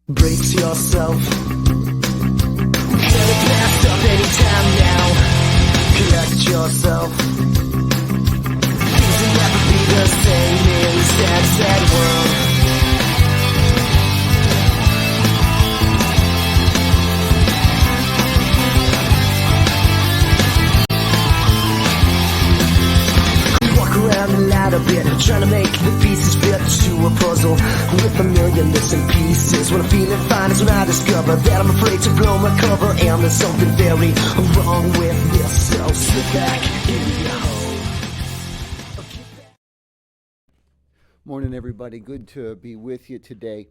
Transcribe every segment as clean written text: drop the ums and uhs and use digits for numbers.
Brace yourself. Get it passed up anytime now. Collect yourself. Things will never be the same in this sad world. Around a lot a bit, trying to make the pieces fit to a puzzle with a million missing pieces. When I'm feeling fine is when I discover that I'm afraid to blow my cover, and there's something very wrong with this. So sit back in your hole. Morning, everybody. Good to be with you today.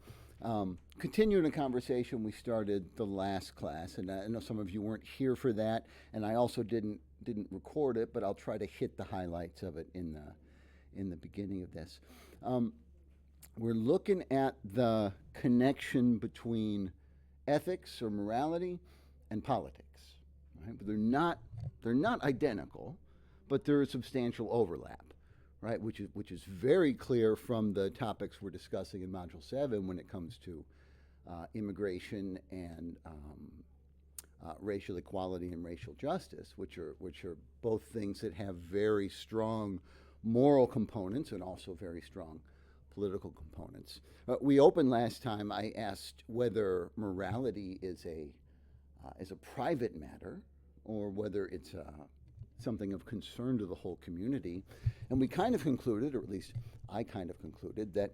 Continuing a conversation we started the last class, and I know some of you weren't here for that, and I also didn't record it, but I'll try to hit the highlights of it in the beginning of this. We're looking at the connection between ethics or morality and politics. Right? But they're not identical, but there is substantial overlap. Right, which is very clear from the topics we're discussing in Module 7 when it comes to immigration and racial equality and racial justice, which are both things that have very strong moral components and also very strong political components. We opened last time. I asked whether morality is a private matter or whether it's something of concern to the whole community. And we kind of concluded, or at least I kind of concluded, that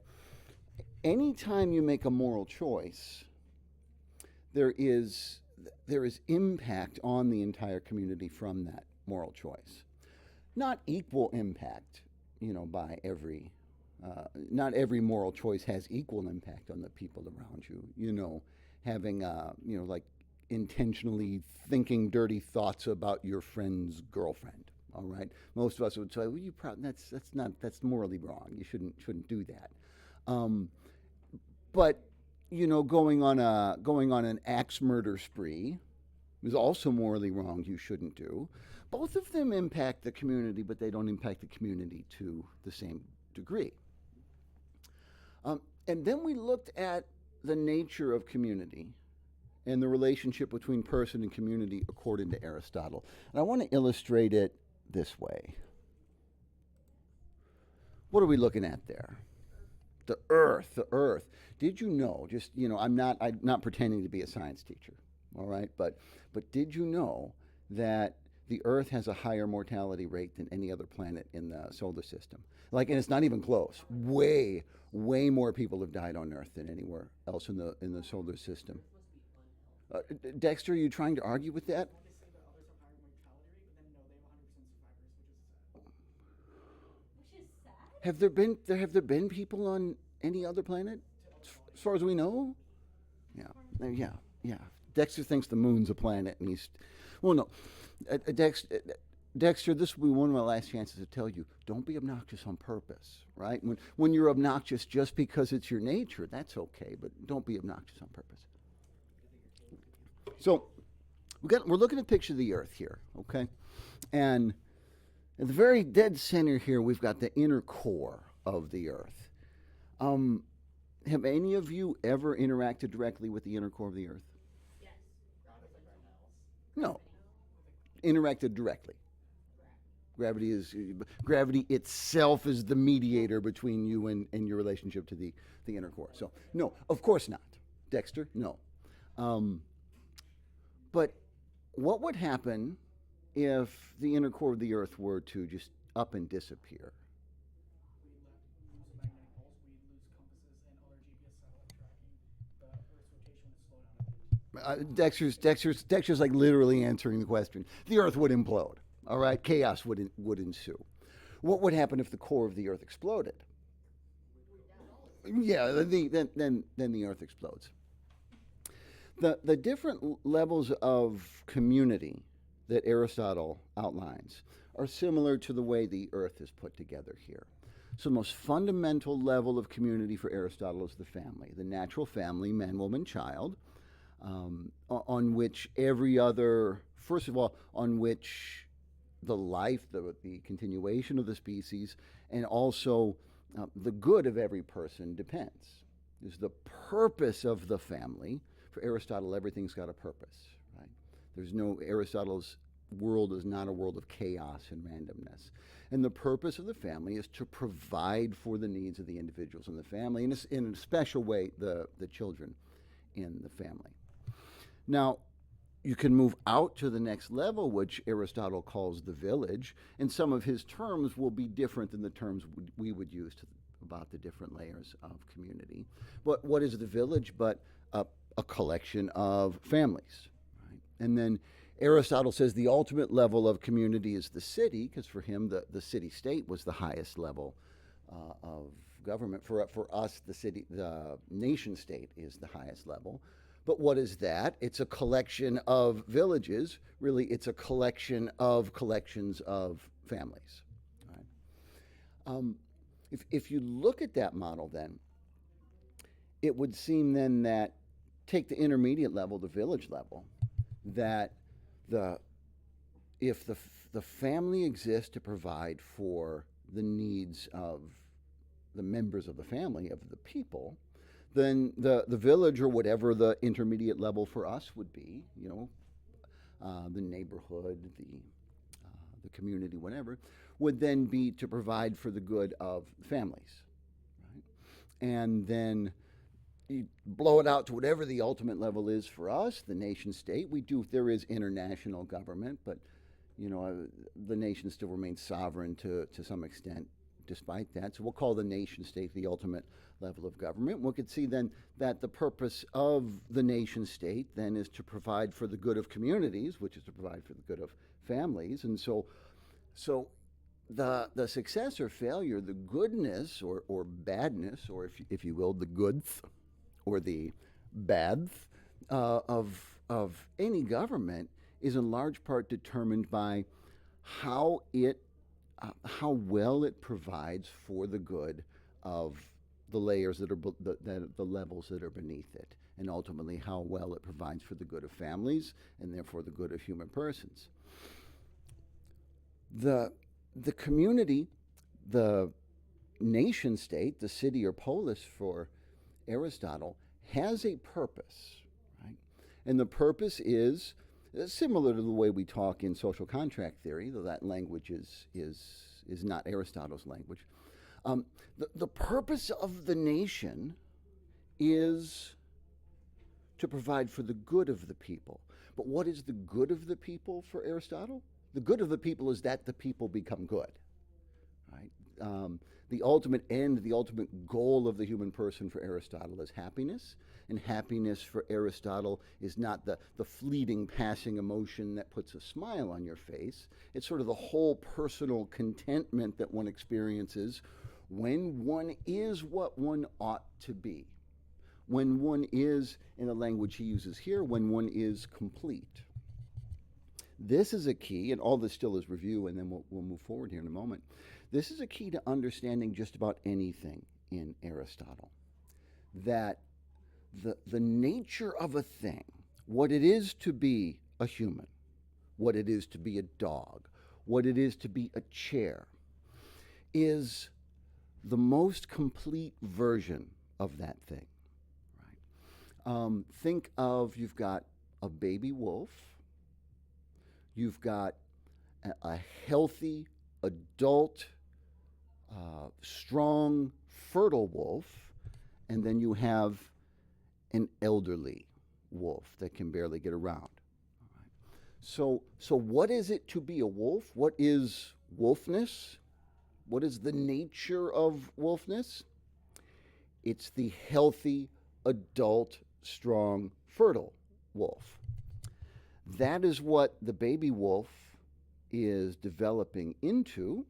anytime you make a moral choice, there is impact on the entire community from that moral choice. Not equal impact, by every, not every moral choice has equal impact on the people around you. Having, like intentionally thinking dirty thoughts about your friend's girlfriend. All right, most of us would say, "Well, that's morally wrong. You shouldn't do that." But going on an axe murder spree is also morally wrong. You shouldn't do. Both of them impact the community, but they don't impact the community to the same degree. And then we looked at the nature of community and the relationship between person and community according to Aristotle. And I want to illustrate it this way. What are we looking at there? The earth. Did you know, I'm not pretending to be a science teacher, all right? But did you know that the earth has a higher mortality rate than any other planet in the solar system? And it's not even close. Way more people have died on Earth than anywhere else in the solar system. Dexter, are you trying to argue with that? Have there been people on any other planet, as far as we know? Yeah. Dexter thinks the moon's a planet, and Dexter, this will be one of my last chances to tell you: don't be obnoxious on purpose, right? When you're obnoxious just because it's your nature, that's okay, but don't be obnoxious on purpose. So we're looking at a picture of the Earth here, okay? And at the very dead center here, we've got the inner core of the Earth. Have any of you ever interacted directly with the inner core of the Earth? Yes. No. Interacted directly. Gravity itself is the mediator between you and your relationship to the inner core. So no, of course not. Dexter, no. But what would happen if the inner core of the Earth were to just up and disappear? We'd lose a magnetic poles, we'd lose compasses and other GPS satellite tracking. The Earth's rotation would slow down a bit. Dexter's like literally answering the question. The Earth would implode. All right, chaos would ensue. What would happen if the core of the Earth exploded? Yeah, then the Earth explodes. The different levels of community that Aristotle outlines are similar to the way the Earth is put together here. So the most fundamental level of community for Aristotle is the family, the natural family, man, woman, child, on which on which the life, the continuation of the species, and also the good of every person depends. is the purpose of the family. For Aristotle, everything's got a purpose, right? Aristotle's world is not a world of chaos and randomness. And the purpose of the family is to provide for the needs of the individuals in the family, and in a special way, the children in the family. Now, you can move out to the next level, which Aristotle calls the village, and some of his terms will be different than the terms we would use about the different layers of community. But what is the village but a collection of families, right? And then Aristotle says the ultimate level of community is the city, because for him the city-state was the highest level of government. For us, the nation-state is the highest level. But what is that? It's a collection of villages. Really, it's a collection of collections of families. Right? If you look at that model, then it would seem then that take the intermediate level, the village level, that if the family exists to provide for the needs of the members of the family, of the people, then the village, or whatever the intermediate level for us would be, the neighborhood, the community, whatever, would then be to provide for the good of families, right? And then you blow it out to whatever the ultimate level is for us, the nation state. There is international government, but the nation still remains sovereign to some extent despite that. So we'll call the nation state the ultimate level of government. We could see then that the purpose of the nation state then is to provide for the good of communities, which is to provide for the good of families. And so the success or failure, the goodness or badness, or if you will, the goods or the bads of any government is in large part determined by how well it provides for the good of the layers that are the levels that are beneath it, and ultimately how well it provides for the good of families and therefore the good of human persons. The community, the nation state, the city or polis for Aristotle, has a purpose, right? And the purpose is similar to the way we talk in social contract theory, though that language is not Aristotle's language. The purpose of the nation is to provide for the good of the people. But what is the good of the people for Aristotle? The good of the people is that the people become good, right? The ultimate end, the ultimate goal of the human person for Aristotle is happiness. And happiness for Aristotle is not the fleeting passing emotion that puts a smile on your face. It's sort of the whole personal contentment that one experiences when one is what one ought to be. When one is, in the language he uses here, when one is complete. This is a key, and all this still is review, and then we'll move forward here in a moment. This is a key to understanding just about anything in Aristotle. That the nature of a thing, what it is to be a human, what it is to be a dog, what it is to be a chair, is the most complete version of that thing. Right? Think of, you've got a baby wolf, you've got a healthy, adult, strong, fertile wolf, and then you have an elderly wolf that can barely get around. All right. So what is it to be a wolf? What is wolfness? What is the nature of wolfness? It's the healthy, adult, strong, fertile wolf. That is what the baby wolf is developing into.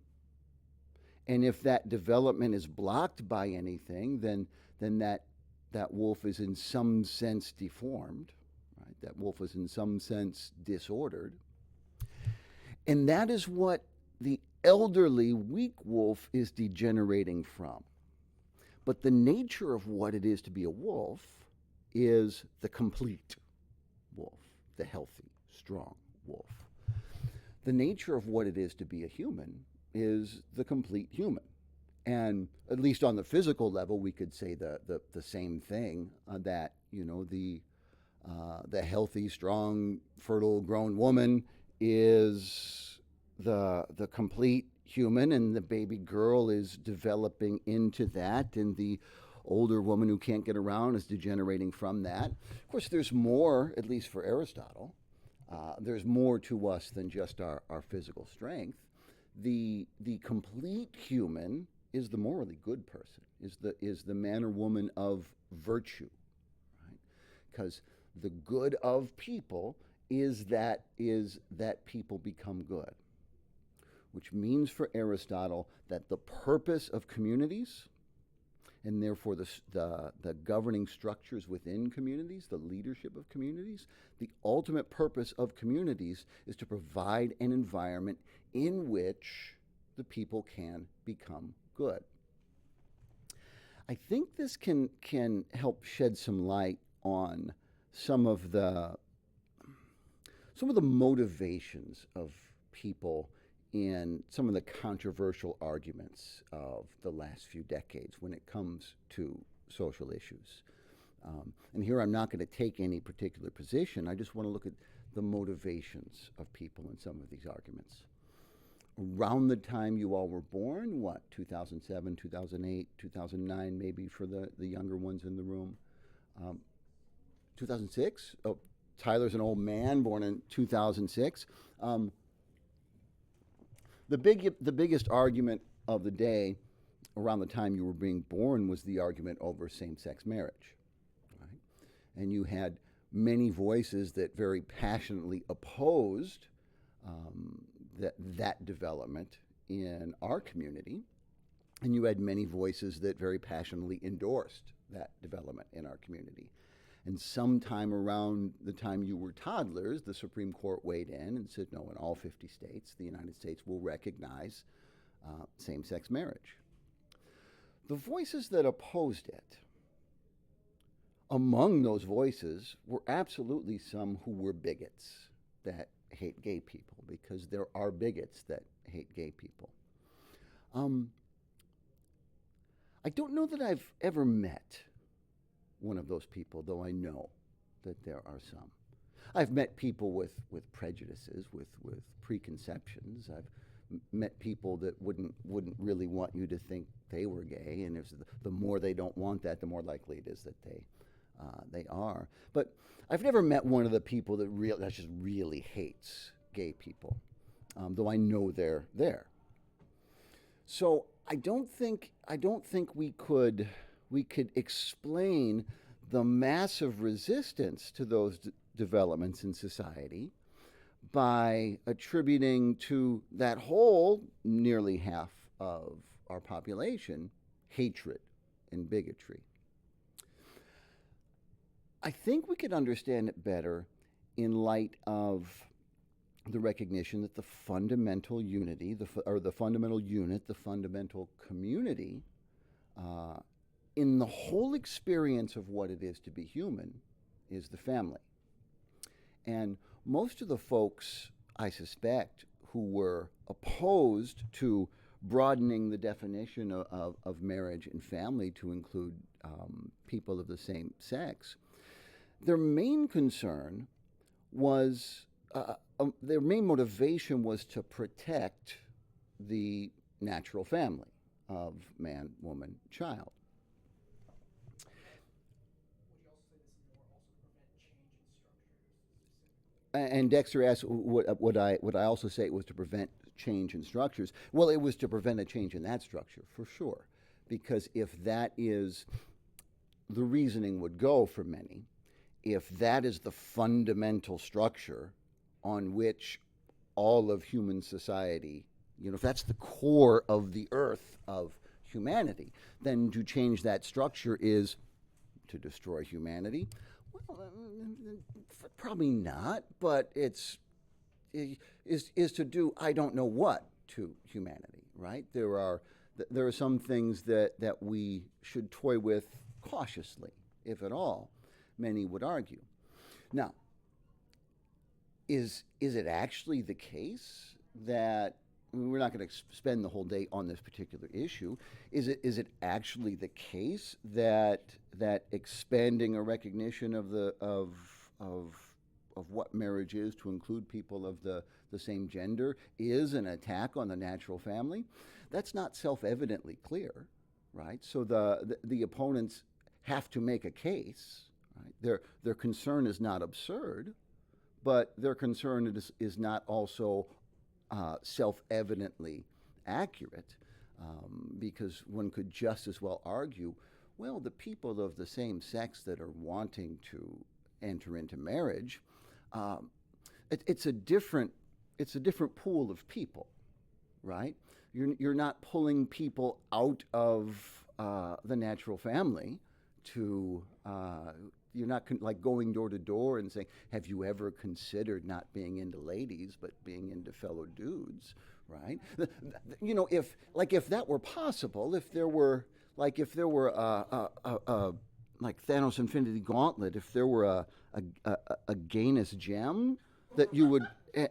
And if that development is blocked by anything, then that wolf is in some sense deformed, right? That wolf is in some sense disordered. And that is what the elderly, weak wolf is degenerating from. But the nature of what it is to be a wolf is the complete wolf, the healthy, strong wolf. The nature of what it is to be a human is the complete human. And at least on the physical level, we could say the same thing, that, the healthy, strong, fertile, grown woman is the complete human, and the baby girl is developing into that, and the older woman who can't get around is degenerating from that. Of course, there's more, at least for Aristotle. There's more to us than just our physical strength. The complete human is the morally good person, is the man or woman of virtue, right? Because the good of people is that people become good, which means for Aristotle that the purpose of communities, and therefore the governing structures within communities, the leadership of communities, the ultimate purpose of communities is to provide an environment in which the people can become good. I think this can help shed some light on some of the motivations of people in some of the controversial arguments of the last few decades when it comes to social issues. And here I'm not going to take any particular position. I just want to look at the motivations of people in some of these arguments. Around the time you all were born, 2007, 2008, 2009, maybe for the younger ones in the room. 2006? Oh, Tyler's an old man, born in 2006. The biggest argument of the day around the time you were being born was the argument over same-sex marriage, right? And you had many voices that very passionately opposed that development in our community, and you had many voices that very passionately endorsed that development in our community. And sometime around the time you were toddlers, the Supreme Court weighed in and said, no, in all 50 states, the United States will recognize same-sex marriage. The voices that opposed it, among those voices were absolutely some who were bigots that hate gay people, because there are bigots that hate gay people. I don't know that I've ever met one of those people, though I know that there are some. I've met people with prejudices, with preconceptions. I've met people that wouldn't really want you to think they were gay, and the more they don't want that, the more likely it is that they are. But I've never met one of the people that just really hates gay people, though I know they're there. So I don't think we could explain the massive resistance to those developments in society by attributing to that whole nearly half of our population hatred and bigotry. I think we could understand it better in light of the recognition that the fundamental unity, the fundamental unit, the fundamental community, in the whole experience of what it is to be human, is the family. And most of the folks, I suspect, who were opposed to broadening the definition of marriage and family to include people of the same sex, their main concern was, their main motivation was to protect the natural family of man, woman, child. And Dexter asked, would I also say it was to prevent change in structures? Well, it was to prevent a change in that structure, for sure. Because if that is, the reasoning would go for many, if that is the fundamental structure on which all of human society, if that's the core of the earth of humanity, then to change that structure is to destroy humanity. Well, probably not, but is to do I don't know what to humanity, right? There are some things that we should toy with cautiously, if at all, many would argue. Now, is it actually the case that we're not going to spend the whole day on this particular issue. Is it actually the case that expanding a recognition of what marriage is to include people of the same gender is an attack on the natural family? That's not self-evidently clear, right? So the opponents have to make a case. Right? Their concern is not absurd, but their concern is not also self-evidently accurate, because one could just as well argue, well, the people of the same sex that are wanting to enter into marriage, it's a different pool of people, right? You're not pulling people out of the natural family to you're not like going door to door and saying, have you ever considered not being into ladies but being into fellow dudes, right? You know, if that were possible, if there were like Thanos Infinity Gauntlet, if there were a gayness gem that you would,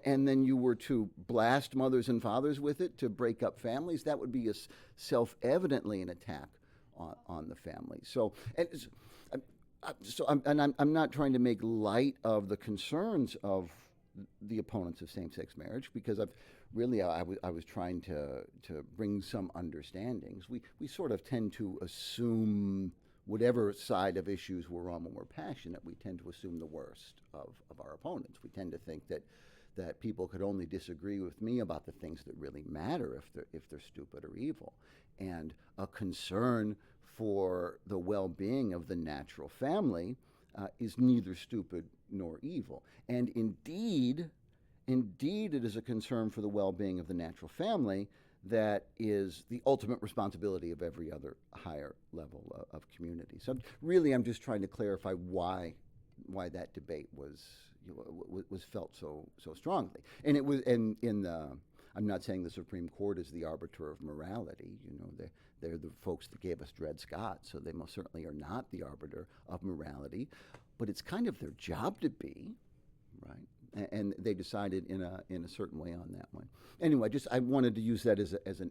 and then you were to blast mothers and fathers with it to break up families, that would be self-evidently an attack on the family. So, I'm not trying to make light of the concerns of the opponents of same-sex marriage, because I was trying to bring some understandings. We sort of tend to assume whatever side of issues we're on when we're passionate, we tend to assume the worst of our opponents. We tend to think that people could only disagree with me about the things that really matter if they're stupid or evil. And a concern for the well-being of the natural family is neither stupid nor evil. And indeed, it is a concern for the well-being of the natural family that is the ultimate responsibility of every other higher level of community. So really, I'm just trying to clarify why that debate was felt so strongly. And it was, and I'm not saying the Supreme Court is the arbiter of morality. You know, they're the folks that gave us Dred Scott, so they most certainly are not the arbiter of morality. But it's kind of their job to be, right? And they decided in a certain way on that one. Anyway, I wanted to use that as an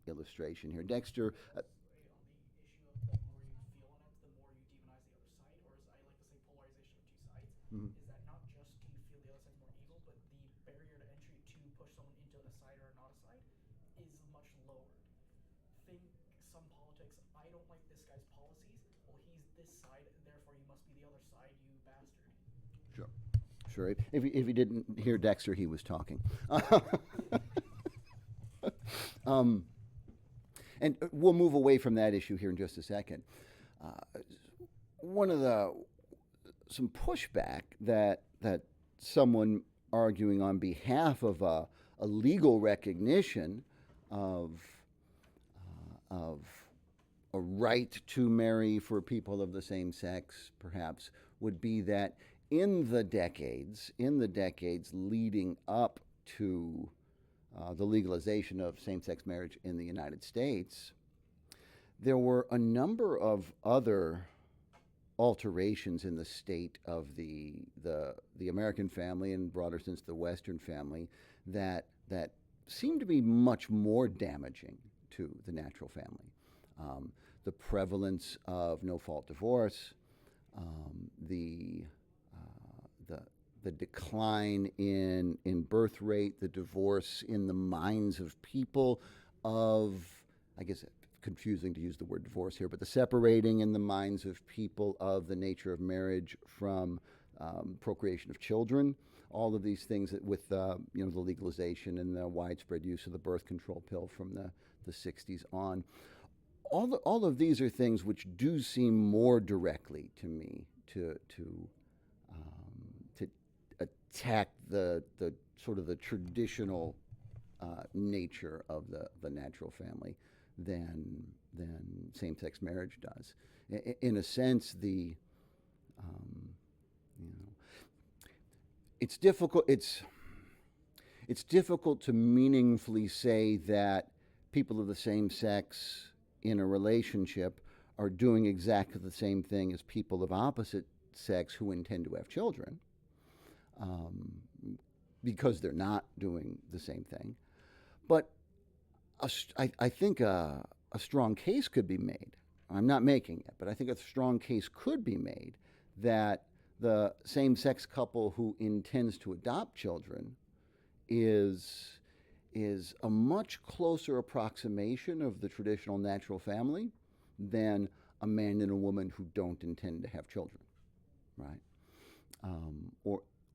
illustration here. Dexter. On the issue of the more you feel on it, the more you demonize the other side, or is I like to say polarization of two sides, Mm-hmm. is that not just do you feel the other side more evil, but the barrier to entry to push someone into a side or not a side is much lower. Think some politics, I don't like this guy's policies, well he's this side, therefore you must be the other side, you bastard. Sure. Sure. If you didn't hear Dexter, he was talking. And we'll move away from that issue here in just a second. Some pushback that someone arguing on behalf of a legal recognition of a right to marry for people of the same sex, perhaps, would be that in the decades leading up to the legalization of same-sex marriage in the United States, there were a number of other alterations in the state of the American family, and broader sense the Western family, that seemed to be much more damaging to the natural family. The prevalence of no-fault divorce, the decline in birth rate, the divorce in the minds of people of, I guess, confusing to use the word divorce here, but the separating in the minds of people of the nature of marriage from procreation of children, all of these things that with the legalization and the widespread use of the birth control pill from the 60s on. All of these are things which do seem more directly to me to attack the sort of the traditional nature of the natural family than same-sex marriage does. In a sense, it's difficult. It's difficult to meaningfully say that people of the same sex in a relationship are doing exactly the same thing as people of opposite sex who intend to have children, because they're not doing the same thing. But I think a strong case could be made. I'm not making it, but I think a strong case could be made that the same-sex couple who intends to adopt children is a much closer approximation of the traditional natural family than a man and a woman who don't intend to have children, right?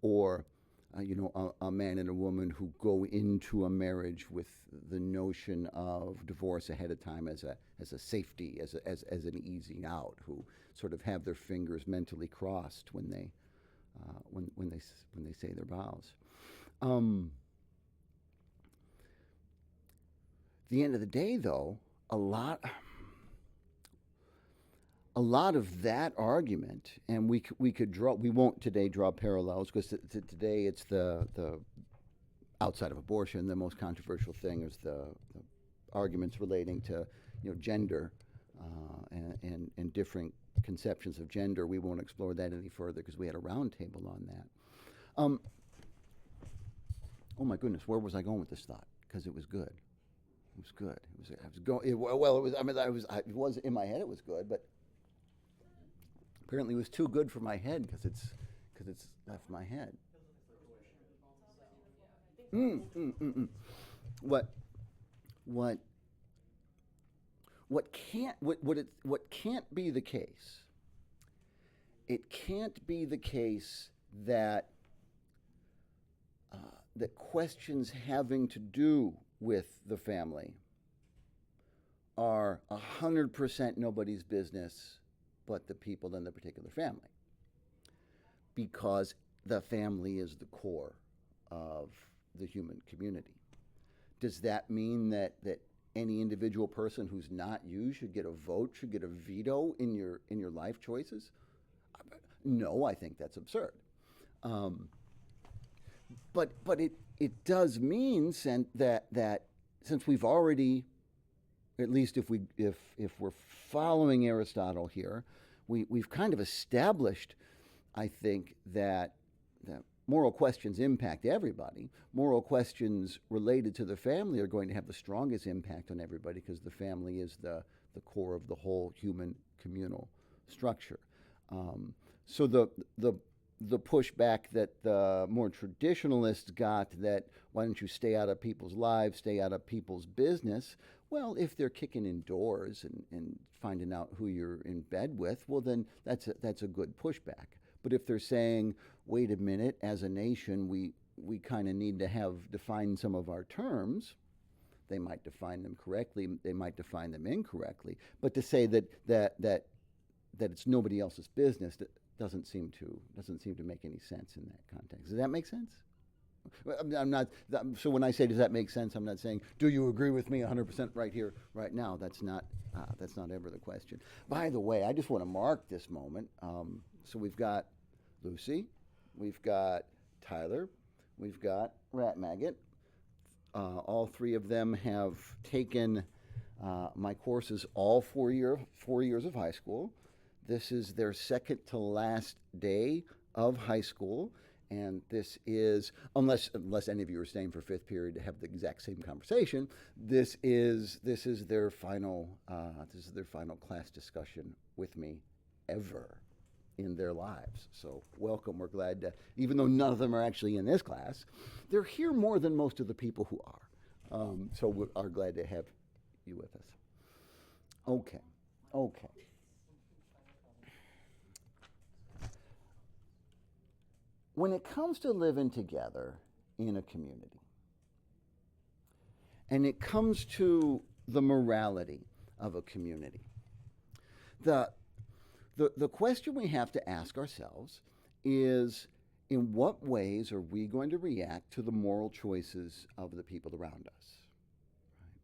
Or a man and a woman who go into a marriage with the notion of divorce ahead of time as a safety, as an easing out, who sort of have their fingers mentally crossed when they say their vows. The end of the day, though, a lot of that argument, and we could draw. We won't today draw parallels because today it's the outside of abortion. The most controversial thing is the arguments relating to gender and different conceptions of gender. We won't explore that any further because we had a roundtable on that. Oh my goodness, where was I going with this thought? Because it was good. It was good. It was in my head. It was good, but apparently it was too good for my head because it's left my head. What can't be the case? It can't be the case that that questions having to do with the family are 100% nobody's business but the people in the particular family, because the family is the core of the human community. Does that mean that any individual person who's not you should get a vote, should get a veto in your life choices? No, I think that's absurd. But it does mean that since we've already, at least if we're following Aristotle here, we've kind of established, I think, that moral questions impact everybody. Moral questions related to the family are going to have the strongest impact on everybody because the family is the core of the whole human communal structure. So the pushback that the more traditionalists got, that why don't you stay out of people's lives, stay out of people's business? Well, if they're kicking in doors and finding out who you're in bed with, well, then that's a good pushback. But if they're saying, wait a minute, as a nation, we kind of need to have defined some of our terms, they might define them correctly, they might define them incorrectly. But to say that it's nobody else's business, that doesn't seem to make any sense in that context. Does that make sense? I'm not. So when I say does that make sense, I'm not saying do you agree with me 100% right here, right now. That's not ever the question. By the way, I just want to mark this moment. So we've got Lucy, we've got Tyler, we've got Rat Maggot. All three of them have taken my courses all 4 years of high school. This is their second to last day of high school, and this is, unless any of you are staying for fifth period to have the exact same conversation, this is their final class discussion with me ever in their lives. So welcome. We're glad to, even though none of them are actually in this class, they're here more than most of the people who are. So we are glad to have you with us. Okay. When it comes to living together in a community, and it comes to the morality of a community, the question we have to ask ourselves is, in what ways are we going to react to the moral choices of the people around us? Right?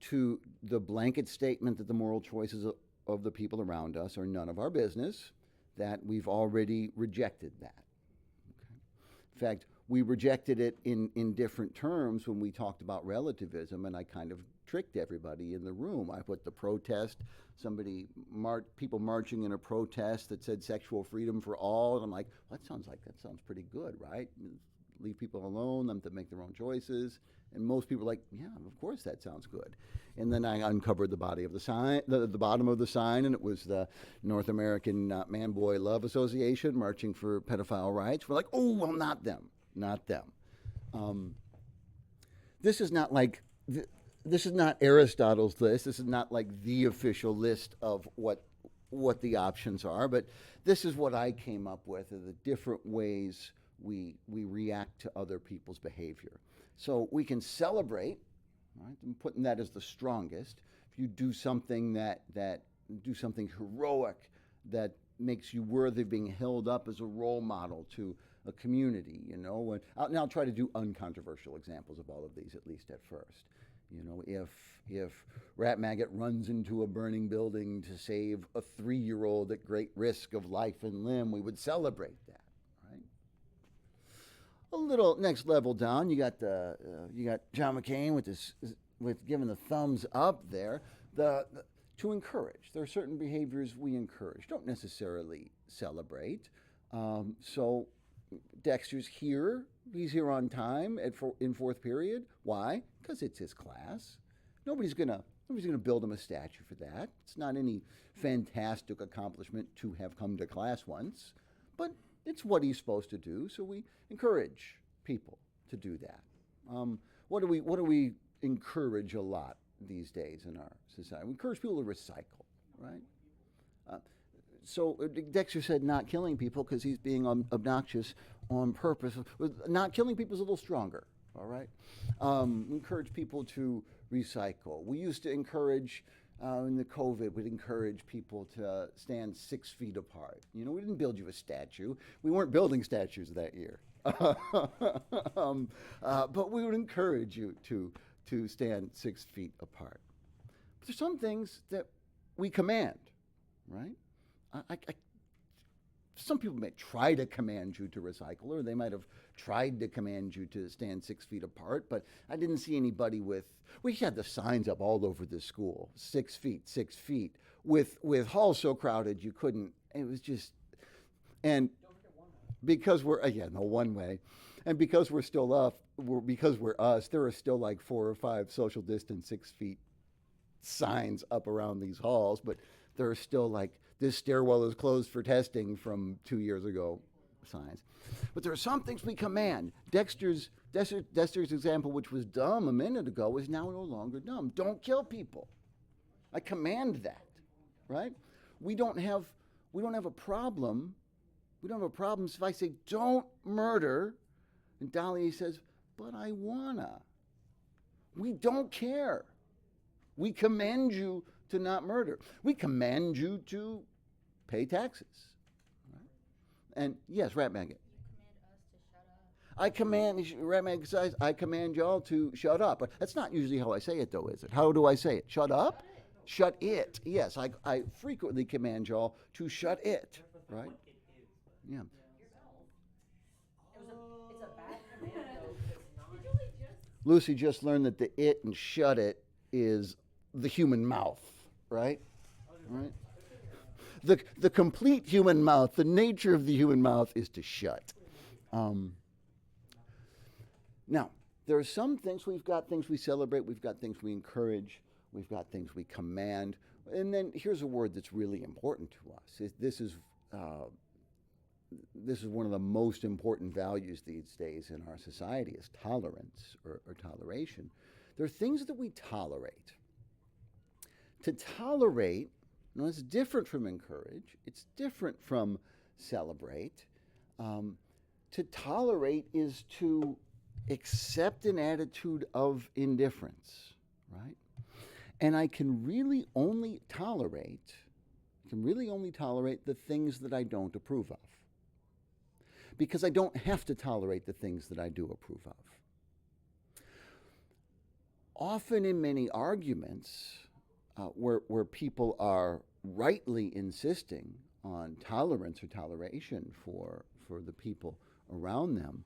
To the blanket statement that the moral choices of the people around us are none of our business, that we've already rejected that. In fact, we rejected it in different terms when we talked about relativism, and I kind of tricked everybody in the room. I put the protest, people marching in a protest that said sexual freedom for all, and I'm like, that sounds pretty good, right? leave people alone, them to make their own choices. And most people are like, yeah, of course that sounds good. And then I uncovered the body of the sign, the bottom of the sign, and it was the North American Man-Boy Love Association marching for pedophile rights. We're like, oh, well, not them, not them. This is not like, this is not Aristotle's list. This is not like the official list of what the options are, but this is what I came up with, are the different ways we react to other people's behavior. So we can celebrate, right? I'm putting that as the strongest. If you do something do something heroic that makes you worthy of being held up as a role model to a community, you know. And I'll try to do uncontroversial examples of all of these, at least at first. You know, if Rat Maggot runs into a burning building to save a 3-year-old at great risk of life and limb, we would celebrate that, right? A little next level down, you got John McCain with giving the thumbs up there. To encourage, there are certain behaviors we encourage, don't necessarily celebrate. So Dexter's here. He's here on time in fourth period. Why? Because it's his class. Nobody's gonna build him a statue for that. It's not any fantastic accomplishment to have come to class once, but it's what he's supposed to do. So we encourage people to do that. What do we encourage a lot these days in our society? We encourage people to recycle, right? So Dexter said not killing people because he's being obnoxious on purpose. Not killing people is a little stronger, all right? We encourage people to recycle. We used to encourage, in the COVID, we'd encourage people to stand 6 feet apart. You know, we didn't build you a statue. We weren't building statues that year. But we would encourage you to stand 6 feet apart. But there's some things that we command, right? Some people may try to command you to recycle, or they might have tried to command you to stand 6 feet apart, but I didn't see anybody we had the signs up all over the school, 6 feet, 6 feet, with halls so crowded you couldn't, it was just, and because we're, one way, and because we're still up, because we're us, there are still like 4 or 5 social distance 6 feet signs up around these halls, but there are still like, this stairwell is closed for testing from 2 years ago signs. But there are some things we command. Dexter's example, which was dumb a minute ago, is now no longer dumb. Don't kill people. I command that, right? We don't have a problem. We don't have a problem if I say, don't murder, and Dolly says, but I wanna. We don't care. We command you to not murder. We command you to pay taxes. Right? And yes, Rat Maggot. I command, Rat Maggot says, I command y'all to shut up. That's not usually how I say it, though, is it? How do I say it? Shut up? Shut it. Yes, I frequently command y'all to shut it. Right? Yeah. It's a bad command, though. It's not. Lucy just learned that the it and shut it is the human mouth, right? Right? The complete human mouth, the nature of the human mouth is to shut. Now, there are some things, we've got things we celebrate, we've got things we encourage, we've got things we command, and then here's a word that's really important to us. This is one of the most important values these days in our society, is tolerance or toleration. There are things that we tolerate. To tolerate, it's different from encourage. It's different from celebrate. To tolerate is to accept an attitude of indifference, right? And I can really only tolerate the things that I don't approve of. Because I don't have to tolerate the things that I do approve of. Often in many arguments, where people are rightly insisting on tolerance or toleration for the people around them,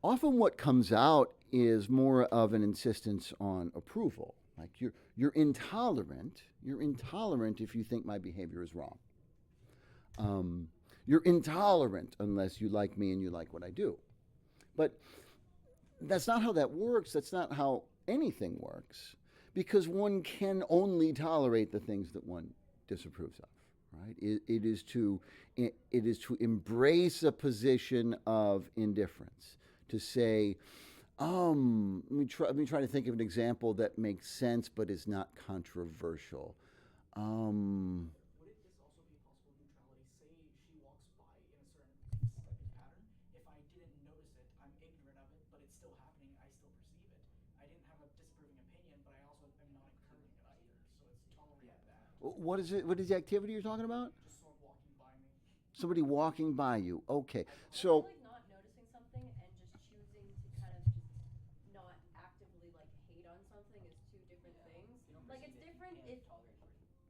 often what comes out is more of an insistence on approval. Like you're intolerant if you think my behavior is wrong. You're intolerant unless you like me and you like what I do. But that's not how that works. That's not how anything works, because one can only tolerate the things that one disapproves of. Right? It is to embrace a position of indifference. To say, let me try to think of an example that makes sense but is not controversial. Would it this also be a possible neutrality? Say she walks by in a certain stepping pattern. If I didn't notice it, I'm ignorant of it, but it's still happening. I still perceive it. I didn't have a disapproving opinion, but I also am not encouraging it either. So it's tolerating that. What is it? What is the activity you're talking about? Just someone walking by me. Somebody walking by you. Okay, I so feel like not noticing something and just choosing to kind of just not actively like hate on something is two different things. Like it's different if like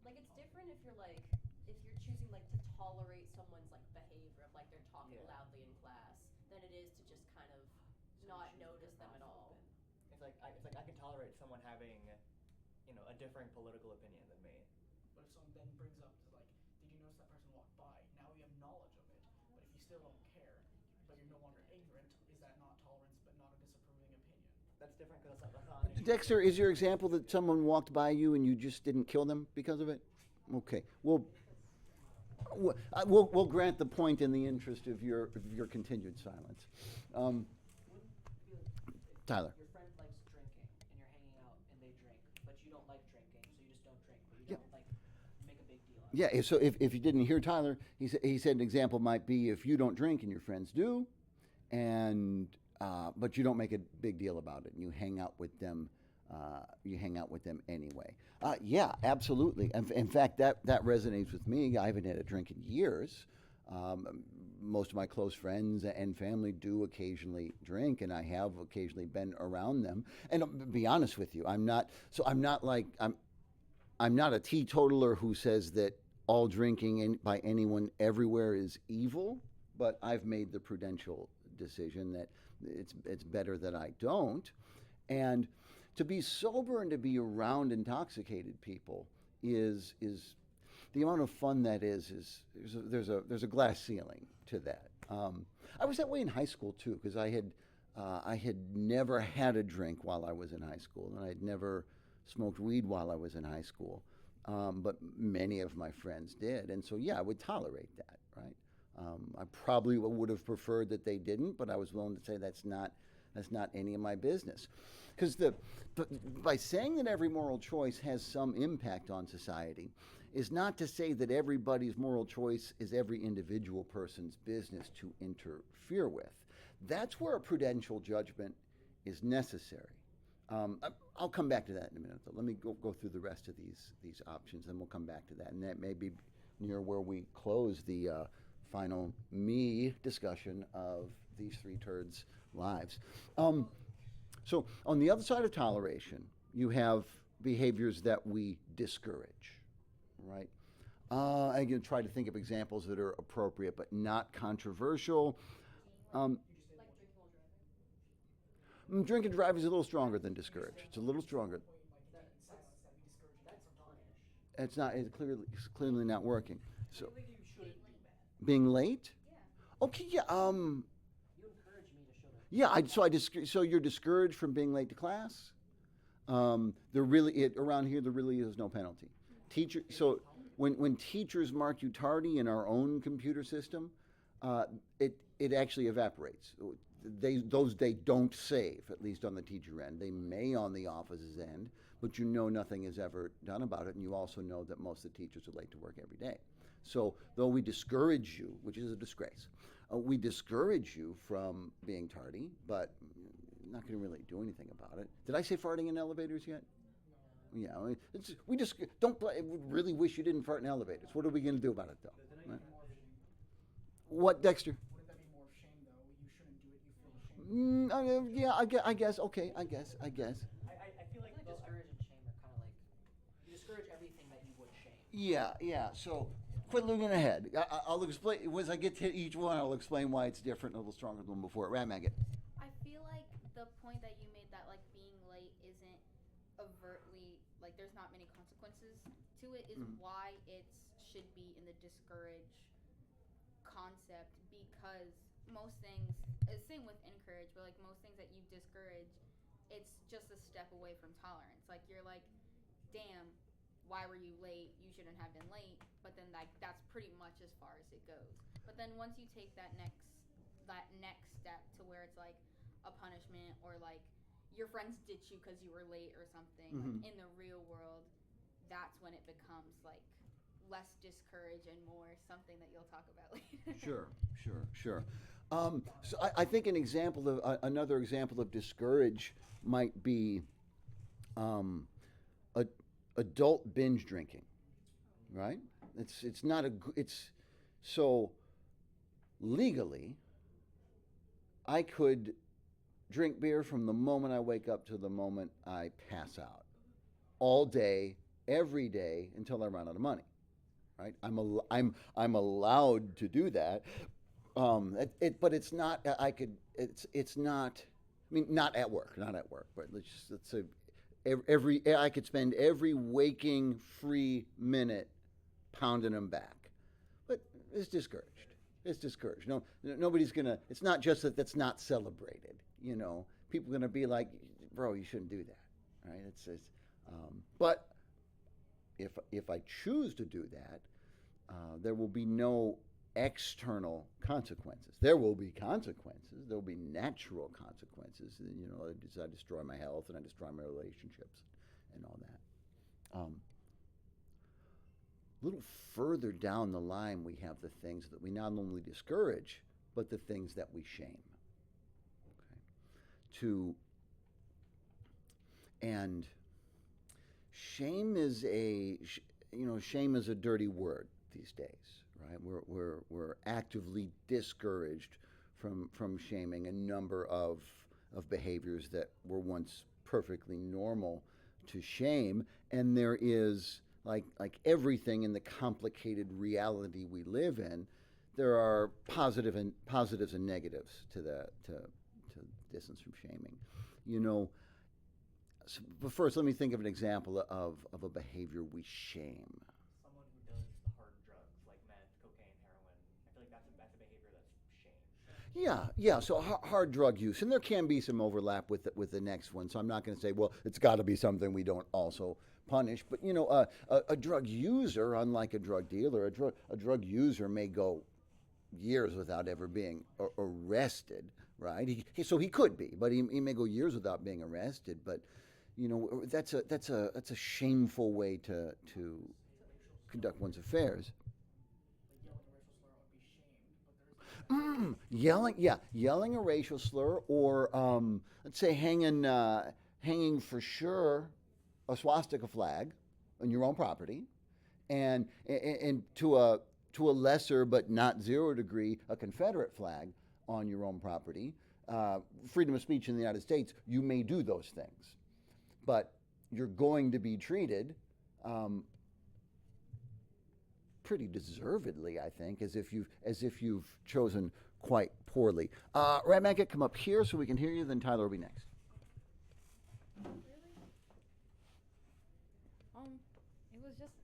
it's different if you're like if you're choosing like to tolerate someone's like behavior of like they're talking loudly in class than it is to just kind of not notice them at all. It's like I can tolerate someone having, a differing political opinion than me. But if someone then brings up to like, did you notice that person walked by? Now we have knowledge of it. But if you still don't care, but you're no longer ignorant, is that not tolerance but not a disapproving opinion? That's different because that's not an issue. Dexter, is your example that someone walked by you and you just didn't kill them because of it? Okay, we'll grant the point in the interest of your continued silence. Tyler. Your friend likes drinking, and you're hanging out, and they drink, but you don't like drinking, so you just don't drink, but you don't like make a big deal out of it. Yeah, so if you didn't hear Tyler, he said an example might be if you don't drink and your friends do, and but you don't make a big deal about it, and you hang out with them. You hang out with them anyway. Yeah, absolutely. In fact, that resonates with me. I haven't had a drink in years. Most of my close friends and family do occasionally drink, and I have occasionally been around them. And to be honest with you, I'm not a teetotaler who says that all drinking by anyone everywhere is evil. But I've made the prudential decision that it's better that I don't. And to be sober and to be around intoxicated people is the amount of fun that is there's a glass ceiling to that. I was that way in high school too, because I had never had a drink while I was in high school, and I'd never smoked weed while I was in high school, but many of my friends did, and so yeah, I would tolerate that, right? I probably would have preferred that they didn't, but I was willing to say that's not any of my business. Because by saying that every moral choice has some impact on society is not to say that everybody's moral choice is every individual person's business to interfere with. That's where a prudential judgment is necessary. I'll come back to that in a minute, though. Let me go through the rest of these options, and we'll come back to that. And that may be near where we close the final me discussion of these three turds' lives. So on the other side of toleration, you have behaviors that we discourage, right? I'm going to try to think of examples that are appropriate but not controversial. Like drinking while driving? Drink and drive is a little stronger than discourage. It's a little stronger. That's punish. It's clearly not working. So Maybe you shouldn't do that. being late? Yeah. Okay, yeah. You encourage me to show that. Yeah, so you're discouraged from being late to class. Around here there really is no penalty. So when teachers mark you tardy in our own computer system, it actually evaporates. They don't save, at least on the teacher end. They may on the office's end, but nothing is ever done about it, and you also know that most of the teachers are late to work every day. So though we discourage you, which is a disgrace, we discourage you from being tardy, but not going to really do anything about it. Did I say farting in elevators yet? Yeah, we just don't. We really wish you didn't fart in elevators. What are we going to do about it, though? Right? What, Dexter? Wouldn't that be more of shame though? You shouldn't do it. You feel ashamed. Yeah, I guess. Okay, I guess. I feel like discourage and shame are kind of like you discourage everything that you would shame. Yeah. So quit looking ahead. I'll explain. As I get to each one, I'll explain why it's different, a little stronger than before. Rat Maggot. I feel like the point that you made that like being late isn't overtly like there's not many consequences to it is why it should be in the discourage concept because most things, same with encourage, but like most things that you discourage, it's just a step away from tolerance. Like you're like, damn, why were you late? You shouldn't have been late. But then like that's pretty much as far as it goes. But then once you take that next step to where it's like a punishment or like your friends ditch you because you were late or something, like in the real world, that's when it becomes like less discourage and more something that you'll talk about later. Sure. So I think another example of discourage might be adult binge drinking, right? It's not it's so legally I could drink beer from the moment I wake up to the moment I pass out, all day, every day until I run out of money. Right? I'm allowed to do that. But it's not. It's not. I mean, not at work. But let's say I could spend every waking free minute pounding them back. But it's discouraged. No, nobody's gonna. It's not just that that's not celebrated. People are gonna be like, bro, you shouldn't do that, right? But if I choose to do that, there will be no external consequences. There will be consequences. There will be natural consequences. I destroy my health and I destroy my relationships and all that. A little further down the line, we have the things that we not only discourage, but the things that we shame. Okay. And shame is a dirty word these days, right? We're actively discouraged from shaming a number of behaviors that were once perfectly normal to shame, and there is like everything in the complicated reality we live in, there are positives and negatives to distance from shaming. But first, let me think of an example of a behavior we shame. Someone who does hard drugs like meth, cocaine, heroin. I feel like that's a behavior that's shamed. Yeah. So hard drug use, and there can be some overlap with the next one. So I'm not going to say, well, it's got to be something we don't also punish. But a drug user, unlike a drug dealer, a drug user may go years without ever being arrested, right? So he could be, but he may go years without being arrested. But that's a shameful way to conduct one's affairs. Yelling a racial slur, or let's say hanging for sure a swastika flag on your own property, and to a lesser but not zero degree a Confederate flag on your own property. Freedom of speech in the United States, you may do those things, but you're going to be treated pretty deservedly, I think, as if you've chosen quite poorly. Rat Maggot, come up here so we can hear you. Then Tyler will be next. It was just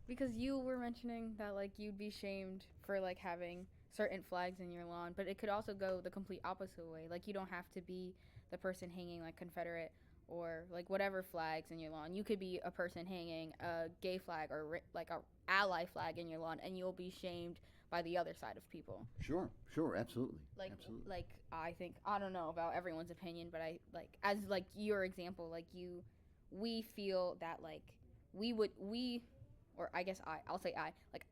because you were mentioning that like you'd be shamed for like having certain flags in your lawn, but it could also go the complete opposite way. Like you don't have to be the person hanging like Confederate or like whatever flags in your lawn. You could be a person hanging a gay flag or like a ally flag in your lawn, and you'll be shamed by the other side of people. Sure, absolutely. Like I think, I don't know about everyone's opinion, but I like, as like your example, like we feel that like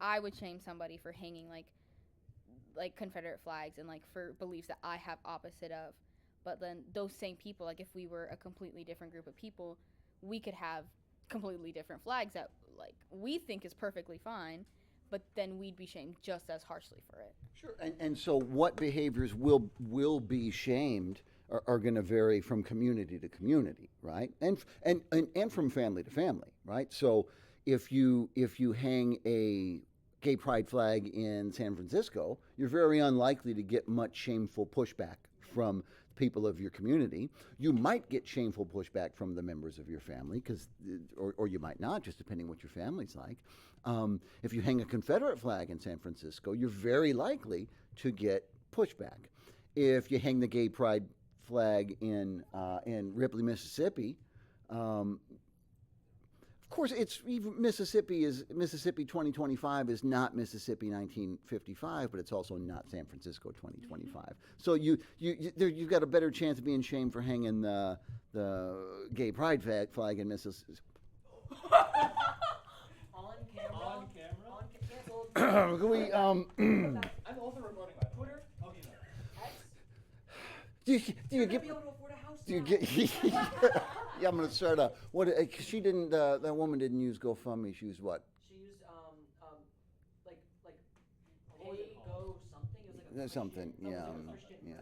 I would shame somebody for hanging like Confederate flags and like for beliefs that I have opposite of. But then those same people, like if we were a completely different group of people, we could have completely different flags that like we think is perfectly fine, but then we'd be shamed just as harshly for it. Sure. And so what behaviors will be shamed are going to vary from community to community, right? And from family to family, right? So if you hang a gay pride flag in San Francisco, you're very unlikely to get much shameful pushback from people of your community. You might get shameful pushback from the members of your family, or you might not, just depending what your family's like. If you hang a Confederate flag in San Francisco, you're very likely to get pushback. If you hang the gay pride flag in Ripley, Mississippi, of course, it's even Mississippi 2025 is not Mississippi 1955, but it's also not San Francisco 2025. So you've got a better chance of being shamed for hanging the gay pride flag in Mississippi. On camera. Canceled. Can we I'm also recording my Twitter. Oh, you know. X. do you You're get? gonna be able to afford a house Do you now. get? Yeah, I'm gonna start a what? She didn't. That woman didn't use GoFundMe. She used what? She used like pay go something. It was like a There's something. Christian- Yeah. no, it was like a Christian Yeah.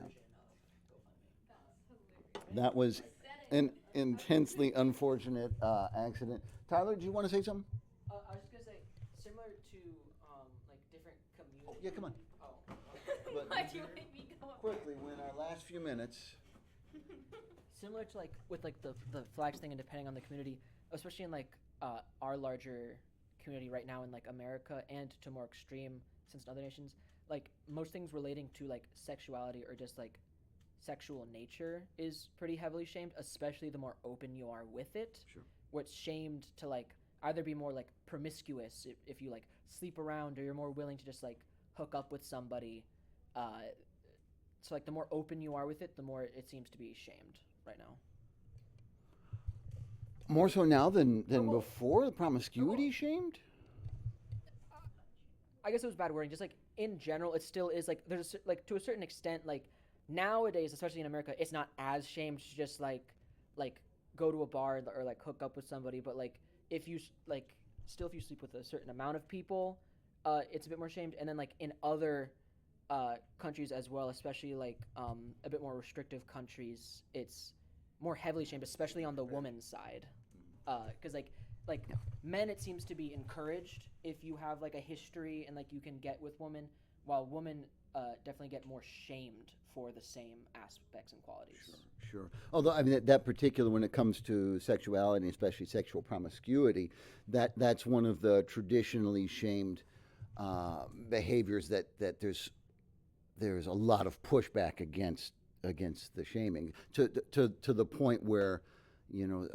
GoFundMe. That was an intensely unfortunate accident. Tyler, do you want to say something? I was just gonna say, similar to like different communities. Yeah, come on. Oh. But Why'd you make me go? quickly, when our last few minutes. Similar to like with like the flags thing, and depending on the community, especially in like our larger community right now in like America, and to more extreme sense in other nations, like most things relating to like sexuality or just like sexual nature is pretty heavily shamed, especially the more open you are with it. Sure. What's shamed to like either be more like promiscuous if you like sleep around, or you're more willing to just like hook up with somebody. So like the more open you are with it, the more it seems to be shamed right now. More so now than before. The promiscuity shamed. I guess it was bad wording. Just like in general, it still is like there's like to a certain extent, like nowadays, especially in America, it's not as shamed to just like go to a bar or like hook up with somebody. But like if you like still if you sleep with a certain amount of people, it's a bit more shamed. And then like in other countries as well, especially like a bit more restrictive countries, it's more heavily shamed, especially on the woman's side, because like men, it seems to be encouraged if you have like a history and like you can get with women, while women definitely get more shamed for the same aspects and qualities. Sure. Although I mean that particular, when it comes to sexuality, especially sexual promiscuity, that's one of the traditionally shamed behaviors that there's a lot of pushback against the shaming to the point where, you know,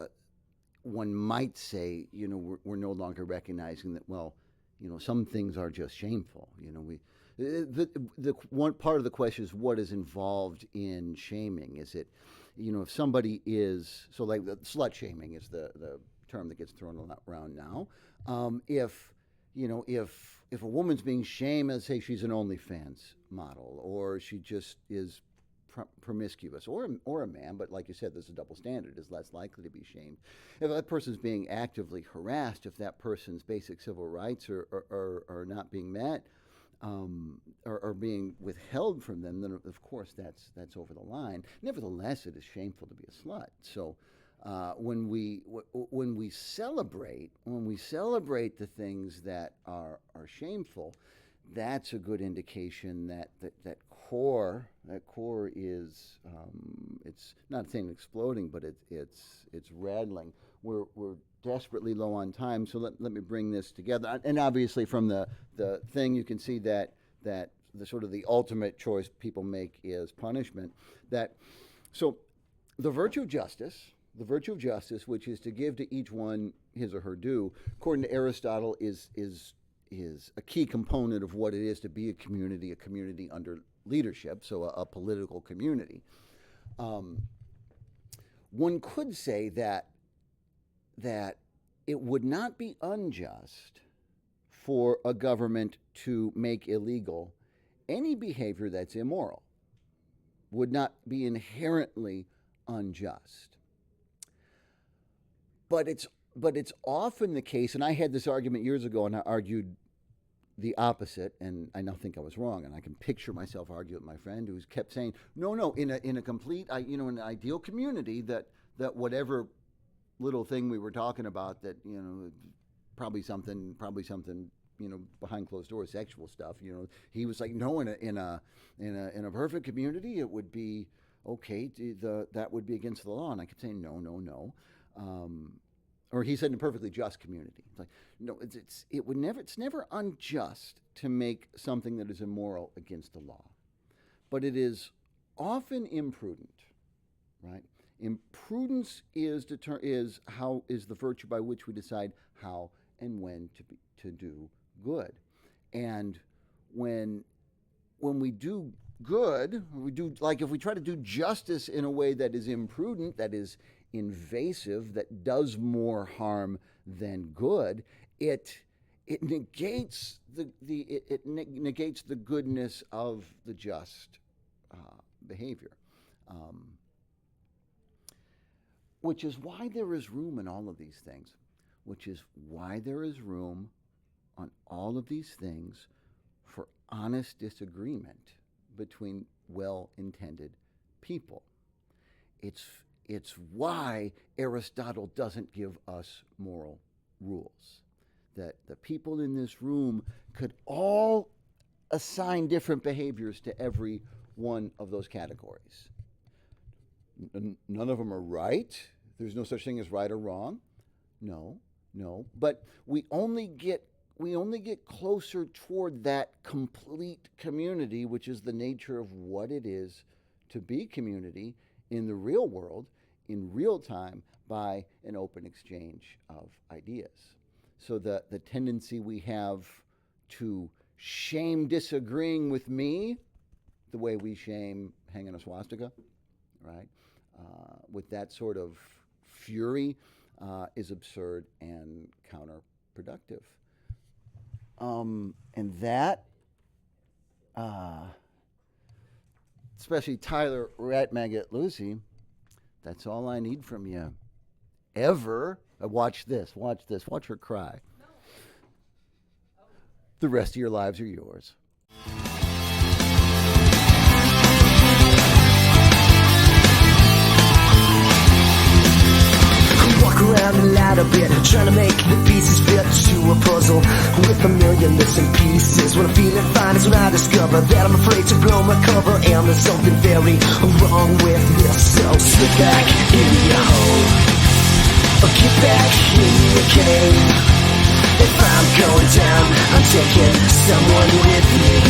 one might say, you know, we're no longer recognizing that, well, you know, some things are just shameful. You know, the one part of the question is what is involved in shaming. Is it, you know, if somebody is, so like the slut shaming is the term that gets thrown around now. If a woman's being shamed, as say she's an OnlyFans model, or she just is promiscuous, or a man, but like you said, there's a double standard, is less likely to be shamed. If that person's being actively harassed, if that person's basic civil rights are not being met, or being withheld from them, then of course that's over the line. Nevertheless, it is shameful to be a slut. So when we celebrate the things that are shameful, that's a good indication that core is it's not saying exploding, but it's rattling. We're desperately low on time, so let me bring this together. And obviously, from the thing, you can see that the sort of the ultimate choice people make is punishment. So the virtue of justice, which is to give to each one his or her due, according to Aristotle, is a key component of what it is to be a community under leadership, so a political community. One could say that it would not be unjust for a government to make illegal any behavior that's immoral. Would not be inherently unjust. But it's often the case, and I had this argument years ago, and I argued the opposite, and I now think I was wrong, and I can picture myself arguing with my friend who kept saying, no, in a complete, in an ideal community, that whatever little thing we were talking about, that, you know, probably something, you know, behind closed doors, sexual stuff, you know, he was like, no, in a perfect community, it would be okay, that would be against the law. And I kept saying, no, no, no. Or he said, in a perfectly just community. It's like, no, it's never unjust to make something that is immoral against the law. But it is often imprudent, right? Imprudence is the virtue by which we decide how and when to do good. And when we do good, if we try to do justice in a way that is imprudent, that is invasive, that does more harm than good, it negates negates the goodness of the just behavior. Which is why there is room in all of these things. Which is why there is room on all of these things for honest disagreement between well-intended people. It's why Aristotle doesn't give us moral rules. That the people in this room could all assign different behaviors to every one of those categories. None of them are right. There's no such thing as right or wrong. No. But we only get closer toward that complete community, which is the nature of what it is to be community in the real world, in real time, by an open exchange of ideas. So the tendency we have to shame disagreeing with me, the way we shame hanging a swastika, right? With that sort of fury, is absurd and counterproductive. And that, especially Tyler, Rat Maggot, Lucy, that's all I need from you. Ever. Watch this, watch her cry. The rest of your lives are yours. Walk around a lot a bit, trying to make the pieces fit to a puzzle with a million missing pieces. When I'm feeling fine is when I discover that I'm afraid to blow my cover, and there's something very wrong with this. So slip back in your hole, or get back in your cave. If I'm going down, I'm taking someone with me.